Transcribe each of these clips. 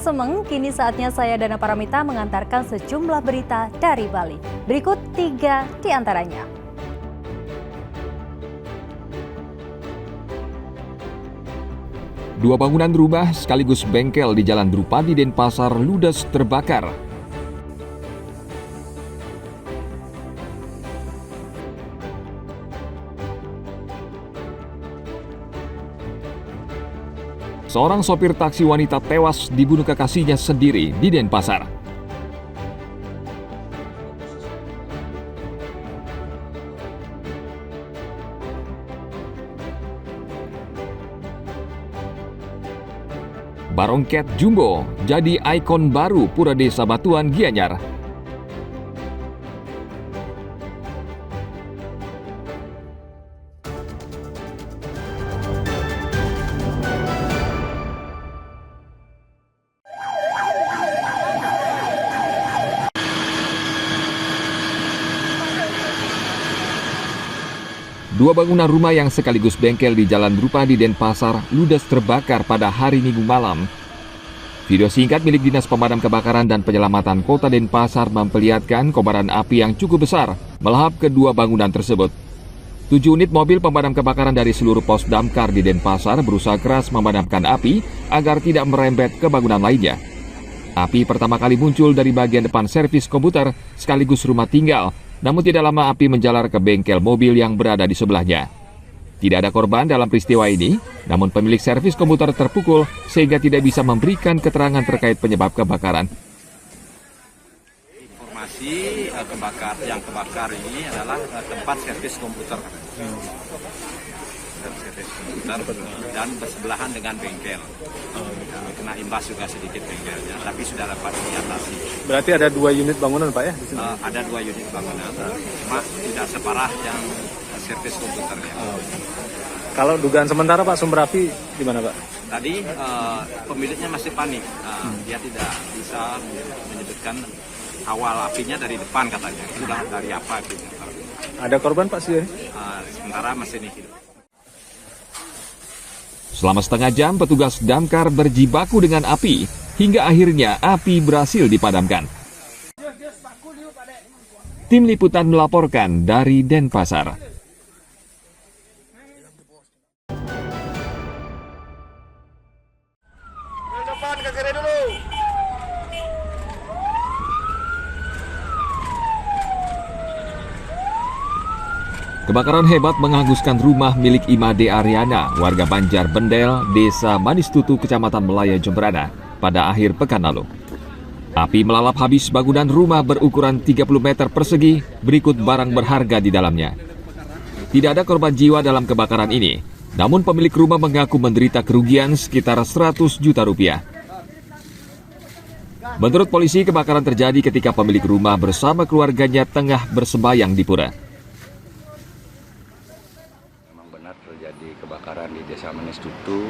Semeng, kini saatnya saya Dana Paramita mengantarkan sejumlah berita dari Bali. Berikut 3 di antaranya. Dua bangunan rumah sekaligus bengkel di Jalan Drupadi, Denpasar ludes terbakar. Seorang sopir taksi wanita tewas dibunuh kekasihnya sendiri di Denpasar. Barongket Jumbo jadi ikon baru Pura Desa Batuan, Gianyar. Dua bangunan rumah yang sekaligus bengkel di Jalan Drupadi, Denpasar ludes terbakar pada hari Minggu malam. Video singkat milik Dinas Pemadam Kebakaran dan Penyelamatan Kota Denpasar memperlihatkan kobaran api yang cukup besar melahap kedua bangunan tersebut. 7 unit mobil pemadam kebakaran dari seluruh pos damkar di Denpasar berusaha keras memadamkan api agar tidak merembet ke bangunan lainnya. Api pertama kali muncul dari bagian depan servis komputer sekaligus rumah tinggal. Namun tidak lama api menjalar ke bengkel mobil yang berada di sebelahnya. Tidak ada korban dalam peristiwa ini, namun pemilik servis komputer terpukul sehingga tidak bisa memberikan keterangan terkait penyebab kebakaran. Informasi yang kebakar ini adalah tempat servis komputer. Dan bersebelahan dengan bengkel. Kena imbas juga sedikit bengkelnya, tapi sudah dapat diatasi. Berarti ada 2 unit bangunan, Pak, ya? Di sini? Ada 2 unit bangunan, cuma tidak separah yang servis komputernya. Kalau dugaan sementara, Pak, sumber api di mana, Pak? Tadi pemiliknya masih panik, dia tidak bisa menyebutkan awal apinya dari depan katanya. Sudah dari apa apinya? Ada korban, Pak, sih? Sementara masih hidup. Selama setengah jam, petugas damkar berjibaku dengan api, hingga akhirnya api berhasil dipadamkan. Tim Liputan melaporkan dari Denpasar. Kebakaran hebat menghanguskan rumah milik Imade Ariana, warga Banjar Bendel, Desa Manistutu, Kecamatan Melaya, Jemberana, pada akhir pekan lalu. Api melalap habis bangunan rumah berukuran 30 meter persegi, berikut barang berharga di dalamnya. Tidak ada korban jiwa dalam kebakaran ini, namun pemilik rumah mengaku menderita kerugian sekitar 100 juta rupiah. Menurut polisi, kebakaran terjadi ketika pemilik rumah bersama keluarganya tengah bersembayang di pura. Terjadi kebakaran di Desa Manistutu,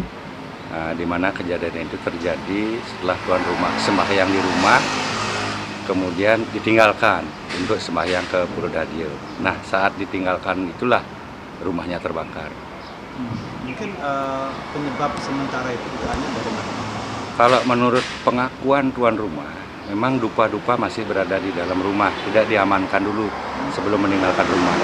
di mana kejadian itu terjadi setelah tuan rumah sembahyang di rumah, kemudian ditinggalkan untuk sembahyang ke Purwodadio. Nah, saat ditinggalkan itulah rumahnya terbakar. Mungkin penyebab sementara itu dugaannya dari mana? Kalau menurut pengakuan tuan rumah, memang dupa-dupa masih berada di dalam rumah, tidak diamankan dulu sebelum meninggalkan rumah.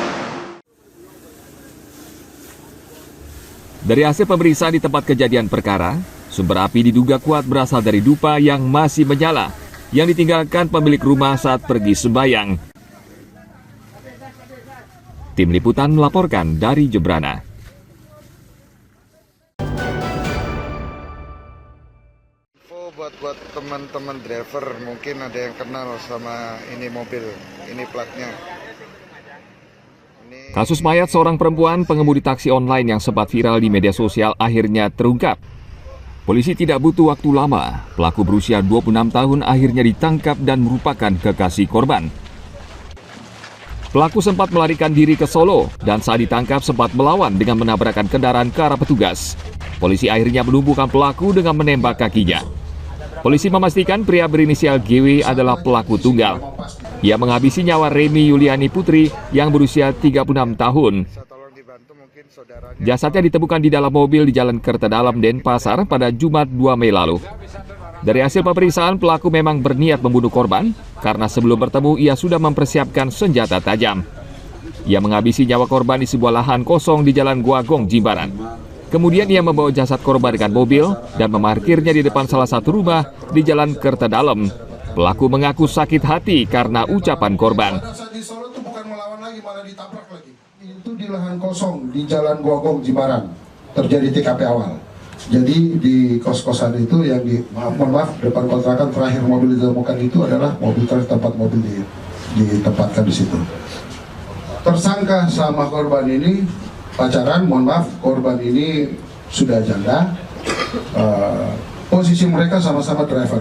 Dari hasil pemeriksaan di tempat kejadian perkara, sumber api diduga kuat berasal dari dupa yang masih menyala, yang ditinggalkan pemilik rumah saat pergi sembahyang. Tim Liputan melaporkan dari Jemberana. Info buat teman-teman driver, mungkin ada yang kenal sama ini mobil, ini platnya. Kasus mayat seorang perempuan pengemudi taksi online yang sempat viral di media sosial akhirnya terungkap. Polisi tidak butuh waktu lama. Pelaku berusia 26 tahun akhirnya ditangkap dan merupakan kekasih korban. Pelaku sempat melarikan diri ke Solo dan saat ditangkap sempat melawan dengan menabrakkan kendaraan ke arah petugas. Polisi akhirnya melumpuhkan pelaku dengan menembak kakinya. Polisi memastikan pria berinisial GW adalah pelaku tunggal. Ia menghabisi nyawa Remi Yuliani Putri yang berusia 36 tahun. Jasadnya ditemukan di dalam mobil di Jalan Kerta Dalam, Denpasar pada Jumat 2 Mei lalu. Dari hasil pemeriksaan, pelaku memang berniat membunuh korban karena sebelum bertemu ia sudah mempersiapkan senjata tajam. Ia menghabisi nyawa korban di sebuah lahan kosong di Jalan Guagong, Jimbaran. Kemudian ia membawa jasad korban dengan mobil dan memarkirnya di depan salah satu rumah di Jalan Kertadalem. Pelaku mengaku sakit hati karena ucapan korban. Di Solo itu bukan melawan lagi, malah ditabrak lagi. Itu di lahan kosong di Jalan Guagong, Jimbaran terjadi TKP awal. Jadi di kos-kosan itu yang mohon maaf, depan kontrakan terakhir mobil ditemukan itu adalah mobil tempat mobil ditempatkan di situ. Tersangka sama korban ini pacaran, mohon maaf, korban ini sudah janda. Posisi mereka sama-sama driver.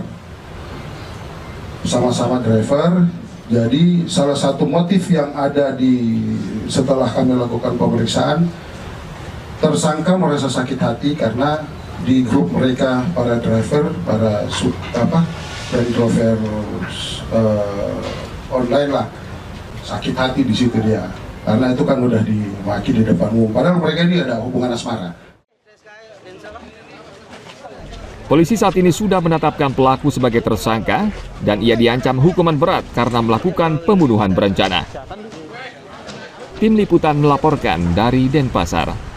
Sama-sama driver. Jadi salah satu motif yang ada setelah kami lakukan pemeriksaan, tersangka merasa sakit hati karena di grup mereka para driver, para driver online lah, sakit hati di situ dia. Karena itu kan udah dimaki di depan umum. Padahal mereka ini ada hubungan asmara. Polisi saat ini sudah menetapkan pelaku sebagai tersangka dan ia diancam hukuman berat karena melakukan pembunuhan berencana. Tim Liputan melaporkan dari Denpasar.